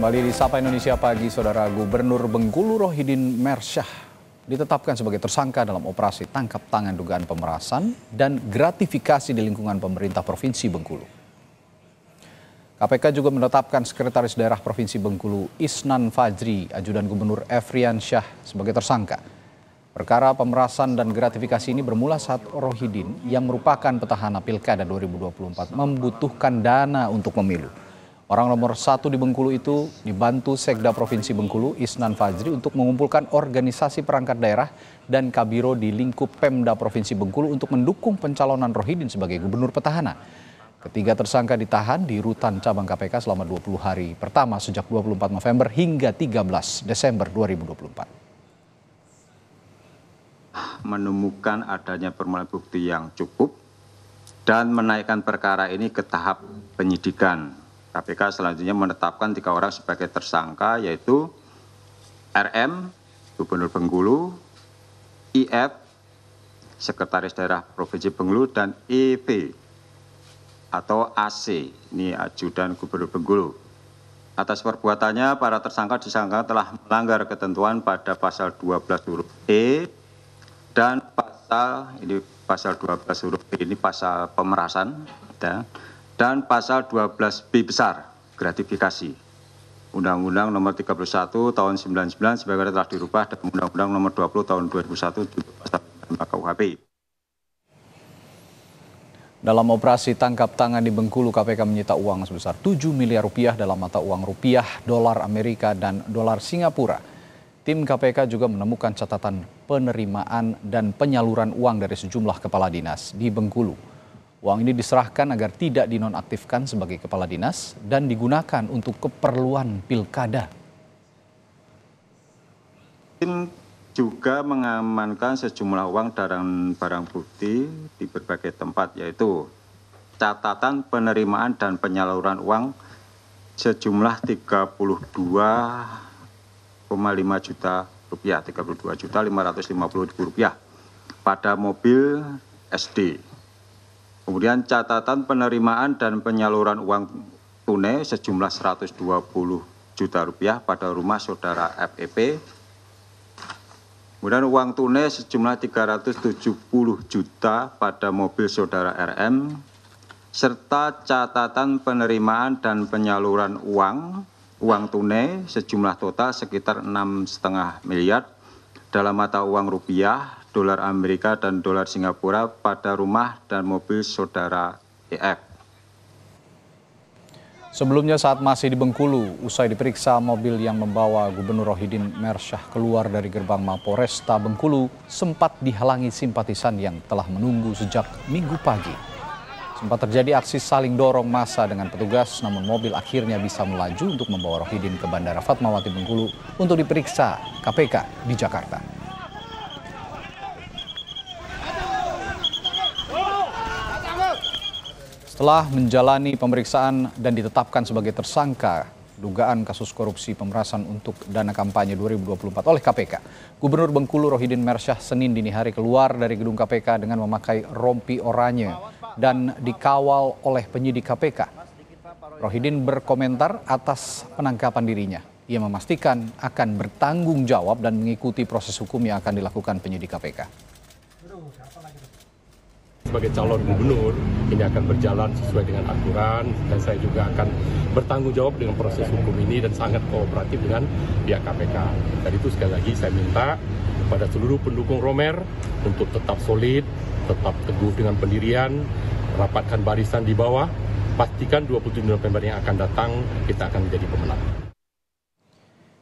Kembali di Sapa Indonesia Pagi, Saudara. Gubernur Bengkulu Rohidin Mersyah ditetapkan sebagai tersangka dalam operasi tangkap tangan dugaan pemerasan dan gratifikasi di lingkungan pemerintah Provinsi Bengkulu. KPK juga menetapkan Sekretaris Daerah Provinsi Bengkulu Isnan Fajri, ajudan Gubernur Efrian Syah sebagai tersangka. Perkara pemerasan dan gratifikasi ini bermula saat Rohidin yang merupakan petahana Pilkada 2024 membutuhkan dana untuk pemilu. Orang nomor 1 di Bengkulu itu dibantu Sekda Provinsi Bengkulu Isnan Fajri untuk mengumpulkan organisasi perangkat daerah dan kabiro di lingkup Pemda Provinsi Bengkulu untuk mendukung pencalonan Rohidin sebagai gubernur petahana. Ketiga tersangka ditahan di rutan cabang KPK selama 20 hari pertama sejak 24 November hingga 13 Desember 2024. Menemukan adanya permulaan bukti yang cukup dan menaikkan perkara ini ke tahap penyidikan. KPK selanjutnya menetapkan 3 orang sebagai tersangka, yaitu RM, Gubernur Bengkulu, IF, Sekretaris Daerah Provinsi Bengkulu, dan EV atau AC, ini ajudan Gubernur Bengkulu. Atas perbuatannya, para tersangka disangka telah melanggar ketentuan pada pasal 12 huruf E dan pasal 12 huruf B ini pasal pemerasan, dan pasal 12B besar, gratifikasi. Undang-Undang nomor 31 tahun 99 sebagaimana telah dirubah dan Undang-Undang nomor 20 tahun 2001 pasal KUHP. Dalam operasi tangkap tangan di Bengkulu, KPK menyita uang sebesar 7 miliar rupiah dalam mata uang rupiah, dolar Amerika, dan dolar Singapura. Tim KPK juga menemukan catatan penerimaan dan penyaluran uang dari sejumlah kepala dinas di Bengkulu. Uang ini diserahkan agar tidak dinonaktifkan sebagai kepala dinas dan digunakan untuk keperluan pilkada. Tim juga mengamankan sejumlah uang dan barang bukti di berbagai tempat, yaitu catatan penerimaan dan penyaluran uang sejumlah 32,5 juta rupiah, 32.550.000 rupiah pada mobil SD. Kemudian catatan penerimaan dan penyaluran uang tunai sejumlah 120 juta rupiah pada rumah saudara FEP. Kemudian uang tunai sejumlah 370 juta pada mobil saudara RM, serta catatan penerimaan dan penyaluran uang tunai sejumlah total sekitar 6,5 miliar dalam mata uang rupiah, dolar Amerika, dan dolar Singapura pada rumah dan mobil saudara EF. Sebelumnya saat masih di Bengkulu, usai diperiksa mobil yang membawa Gubernur Rohidin Mersyah keluar dari gerbang Mapolresta Bengkulu sempat dihalangi simpatisan yang telah menunggu sejak Minggu pagi. Sempat terjadi aksi saling dorong massa dengan petugas, namun mobil akhirnya bisa melaju untuk membawa Rohidin ke Bandara Fatmawati Bengkulu untuk diperiksa KPK di Jakarta. Setelah menjalani pemeriksaan dan ditetapkan sebagai tersangka dugaan kasus korupsi pemerasan untuk dana kampanye 2024 oleh KPK, Gubernur Bengkulu Rohidin Mersyah Senin dini hari keluar dari gedung KPK dengan memakai rompi oranye dan dikawal oleh penyidik KPK. Rohidin berkomentar atas penangkapan dirinya. Ia memastikan akan bertanggung jawab dan mengikuti proses hukum yang akan dilakukan penyidik KPK. Sebagai calon gubernur, ini akan berjalan sesuai dengan aturan dan saya juga akan bertanggung jawab dengan proses hukum ini dan sangat kooperatif dengan pihak KPK. Dan itu sekali lagi saya minta kepada seluruh pendukung Romer untuk tetap solid, tetap teguh dengan pendirian, rapatkan barisan di bawah, pastikan 27 November yang akan datang kita akan menjadi pemenang.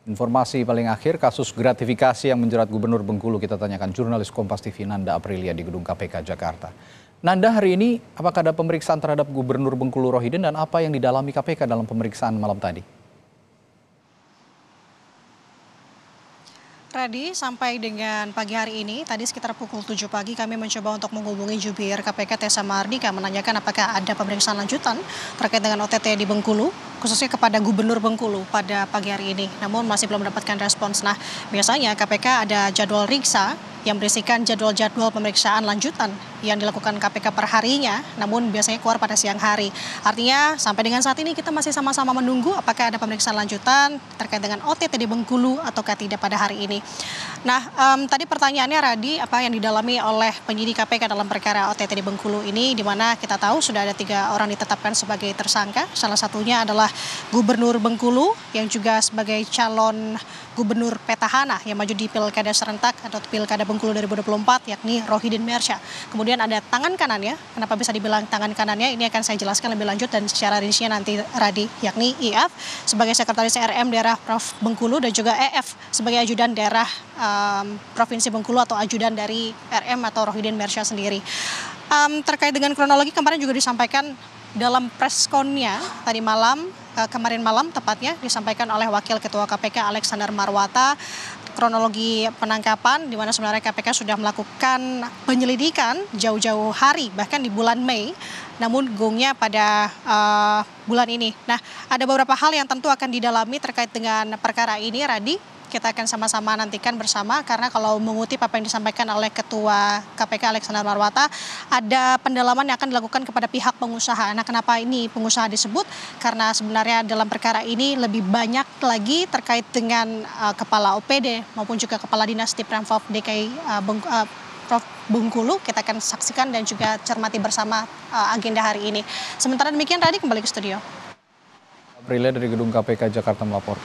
Informasi paling akhir, kasus gratifikasi yang menjerat Gubernur Bengkulu kita tanyakan jurnalis Kompas TV Nanda Aprilia di gedung KPK Jakarta. Nanda, hari ini apakah ada pemeriksaan terhadap Gubernur Bengkulu Rohidin dan apa yang didalami KPK dalam pemeriksaan malam tadi? Radi, sampai dengan pagi hari ini, tadi sekitar pukul 7 pagi kami mencoba untuk menghubungi jubir KPK Tessa Mardika menanyakan apakah ada pemeriksaan lanjutan terkait dengan OTT di Bengkulu, khususnya kepada Gubernur Bengkulu pada pagi hari ini. Namun masih belum mendapatkan respons. Nah, biasanya KPK ada jadwal riksa yang berisikan jadwal-jadwal pemeriksaan lanjutan yang dilakukan KPK per harinya, namun biasanya keluar pada siang hari. Artinya sampai dengan saat ini kita masih sama-sama menunggu apakah ada pemeriksaan lanjutan terkait dengan OTT di Bengkulu ataukah tidak pada hari ini. Nah, tadi pertanyaannya Radi, apa yang didalami oleh penyidik KPK dalam perkara OTT di Bengkulu ini, di mana kita tahu sudah ada 3 orang ditetapkan sebagai tersangka. Salah satunya adalah Gubernur Bengkulu yang juga sebagai calon gubernur petahana yang maju di Pilkada serentak atau Pilkada Bengkulu 2024, yakni Rohidin Mersya. Kemudian ada tangan kanannya, kenapa bisa dibilang tangan kanannya, ini akan saya jelaskan lebih lanjut dan secara rincinya nanti Radi, yakni IF sebagai sekretaris RM daerah Prof Bengkulu dan juga EF sebagai ajudan daerah Provinsi Bengkulu atau ajudan dari RM atau Rohidin Mersya sendiri. Terkait dengan kronologi kemarin juga disampaikan dalam preskonnya tadi malam, kemarin malam tepatnya disampaikan oleh Wakil Ketua KPK Alexander Marwata kronologi penangkapan di mana sebenarnya KPK sudah melakukan penyelidikan jauh-jauh hari bahkan di bulan Mei, namun gongnya pada bulan ini. Nah, ada beberapa hal yang tentu akan didalami terkait dengan perkara ini, Radi. Kita akan sama-sama nantikan bersama karena kalau mengutip apa yang disampaikan oleh Ketua KPK Alexander Marwata, ada pendalaman yang akan dilakukan kepada pihak pengusaha. Nah, kenapa ini pengusaha disebut? Karena sebenarnya dalam perkara ini lebih banyak lagi terkait dengan Kepala OPD maupun juga Kepala Dinas di Pemprov DKI Prof Bengkulu. Kita akan saksikan dan juga cermati bersama agenda hari ini. Sementara demikian, tadi kembali ke studio. Prilly dari Gedung KPK Jakarta melaporkan.